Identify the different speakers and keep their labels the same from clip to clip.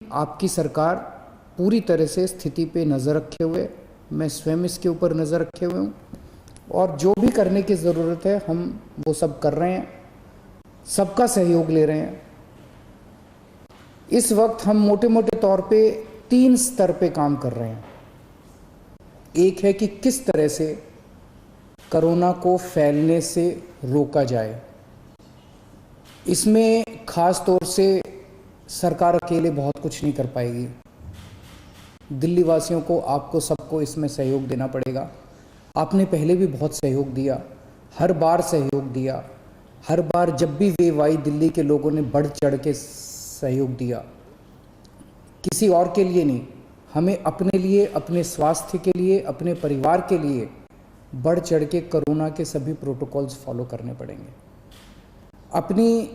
Speaker 1: आपकी सरकार पूरी तरह से स्थिति पे नज़र रखे हुए, मैं स्वयं इसके ऊपर नज़र रखे हुए हूँ और जो भी करने की ज़रूरत है हम वो सब कर रहे हैं, सबका सहयोग ले रहे हैं। इस वक्त हम मोटे मोटे तौर पे 3 स्तर पे काम कर रहे हैं। एक है कि किस तरह से कोरोना को फैलने से रोका जाए। इसमें ख़ास तौर से सरकार अकेले बहुत कुछ नहीं कर पाएगी। दिल्ली वासियों को, आपको सबको इसमें सहयोग देना पड़ेगा। आपने पहले भी बहुत सहयोग दिया, हर बार सहयोग दिया, हर बार जब भी वेव आई दिल्ली के लोगों ने बढ़ चढ़ के सहयोग दिया, किसी और के लिए नहीं, हमें अपने लिए, अपने स्वास्थ्य के लिए, अपने परिवार के लिए बढ़ चढ़ के कोरोना के सभी प्रोटोकॉल्स फॉलो करने पड़ेंगे। अपनी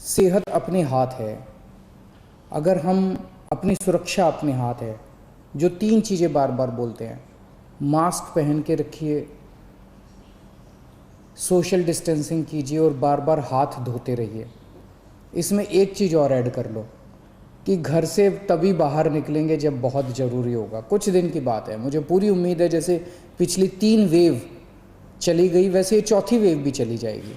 Speaker 1: सेहत अपने हाथ है, अगर हम अपनी सुरक्षा अपने हाथ है, जो 3 चीज़ें बार बार बोलते हैं, मास्क पहन के रखिए, सोशल डिस्टेंसिंग कीजिए और बार बार हाथ धोते रहिए। इसमें एक चीज़ और ऐड कर लो कि घर से तभी बाहर निकलेंगे जब बहुत ज़रूरी होगा। कुछ दिन की बात है, मुझे पूरी उम्मीद है जैसे पिछली 3 वेव चली गई वैसे ये चौथी वेव भी चली जाएगी।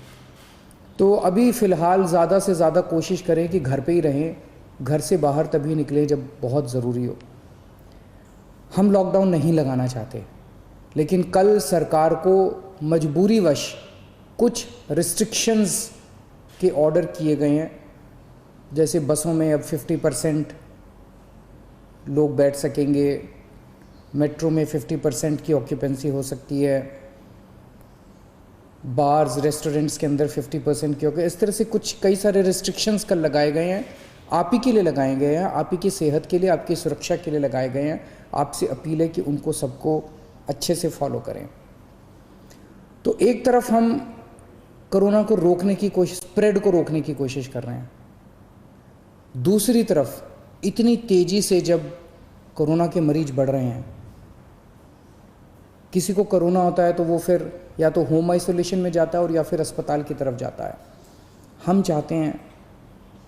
Speaker 1: तो अभी फ़िलहाल ज़्यादा से ज़्यादा कोशिश करें कि घर पे ही रहें, घर से बाहर तभी निकलें जब बहुत ज़रूरी हो। हम लॉकडाउन नहीं लगाना चाहते, लेकिन कल सरकार को मजबूरीवश कुछ रिस्ट्रिक्शंस के ऑर्डर किए गए हैं। जैसे बसों में अब 50% लोग बैठ सकेंगे, मेट्रो में 50% की ऑक्यूपेंसी हो सकती है, बार्स रेस्टोरेंट्स के अंदर 50% की होगी। इस तरह से कुछ कई सारे रिस्ट्रिक्शंस कल लगाए गए हैं, आप ही के लिए लगाए गए हैं, आप ही की सेहत के लिए, आपकी सुरक्षा के लिए लगाए गए हैं। आपसे अपील है कि उनको सबको अच्छे से फॉलो करें। तो एक तरफ हम कोरोना को रोकने की कोशिश, स्प्रेड को रोकने की कोशिश कर रहे हैं, दूसरी तरफ इतनी तेज़ी से जब कोरोना के मरीज बढ़ रहे हैं, किसी को कोरोना होता है तो वो फिर या तो होम आइसोलेशन में जाता है और या फिर अस्पताल की तरफ जाता है। हम चाहते हैं,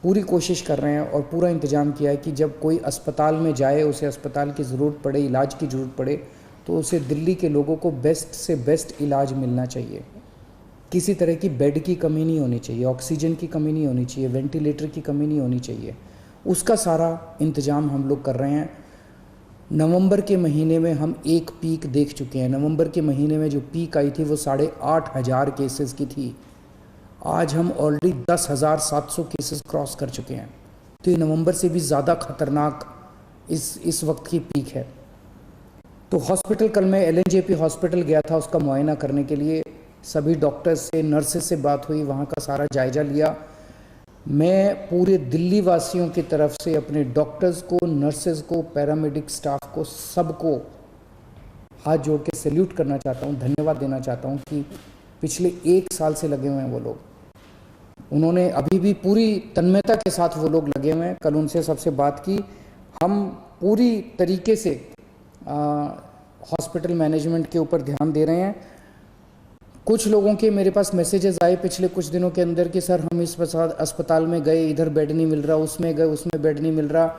Speaker 1: पूरी कोशिश कर रहे हैं और पूरा इंतज़ाम किया है कि जब कोई अस्पताल में जाए, उसे अस्पताल की ज़रूरत पड़े, इलाज की ज़रूरत पड़े, तो उसे दिल्ली के लोगों को बेस्ट से बेस्ट इलाज मिलना चाहिए। किसी तरह की बेड की कमी नहीं होनी चाहिए, ऑक्सीजन की कमी नहीं होनी चाहिए, वेंटिलेटर की कमी नहीं होनी चाहिए। उसका सारा इंतज़ाम हम लोग कर रहे हैं। नवंबर के महीने में हम एक पीक देख चुके हैं। नवंबर के महीने में जो पीक आई थी वो 8,500 केसेस की थी। आज हम ऑलरेडी 10,700 केसेस क्रॉस कर चुके हैं। तो ये नवंबर से भी ज़्यादा खतरनाक इस वक्त की पीक है। तो हॉस्पिटल, कल मैं LNJP हॉस्पिटल गया था उसका मुआयना करने के लिए। सभी डॉक्टर्स से, नर्सेस से बात हुई, वहाँ का सारा जायज़ा लिया। मैं पूरे दिल्ली वासियों की तरफ से अपने डॉक्टर्स को, नर्सेस को, पैरामेडिक स्टाफ को, सबको हाथ जोड़ के सैल्यूट करना चाहता हूँ, धन्यवाद देना चाहता हूँ कि पिछले 1 साल से लगे हुए हैं वो लोग। उन्होंने अभी भी पूरी तन्मयता के साथ वो लोग लगे हुए हैं। कल उनसे सबसे बात की, हम पूरी तरीके से हॉस्पिटल मैनेजमेंट के ऊपर ध्यान दे रहे हैं। कुछ लोगों के मेरे पास मैसेजेस आए पिछले कुछ दिनों के अंदर कि सर हम इस अस्पताल में गए, इधर बेड नहीं मिल रहा, उसमें गए, उसमें बेड नहीं मिल रहा।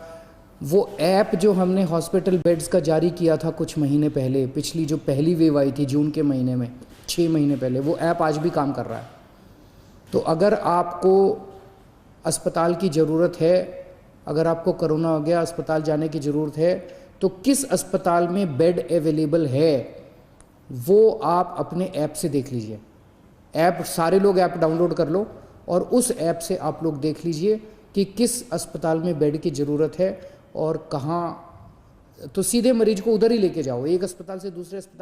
Speaker 1: वो ऐप जो हमने हॉस्पिटल बेड्स का जारी किया था कुछ महीने पहले, पिछली जो पहली वेव आई थी जून के महीने में, 6 महीने पहले, वो ऐप आज भी काम कर रहा है। तो अगर आपको अस्पताल की ज़रूरत है, अगर आपको कोरोना हो गया, अस्पताल जाने की ज़रूरत है, तो किस अस्पताल में बेड अवेलेबल है वो आप अपने ऐप से देख लीजिए। ऐप, सारे लोग ऐप डाउनलोड कर लो और उस ऐप से आप लोग देख लीजिए कि किस अस्पताल में बेड की ज़रूरत है और कहाँ। तो सीधे मरीज को उधर ही लेके जाओ, एक अस्पताल से दूसरे अस्पताल।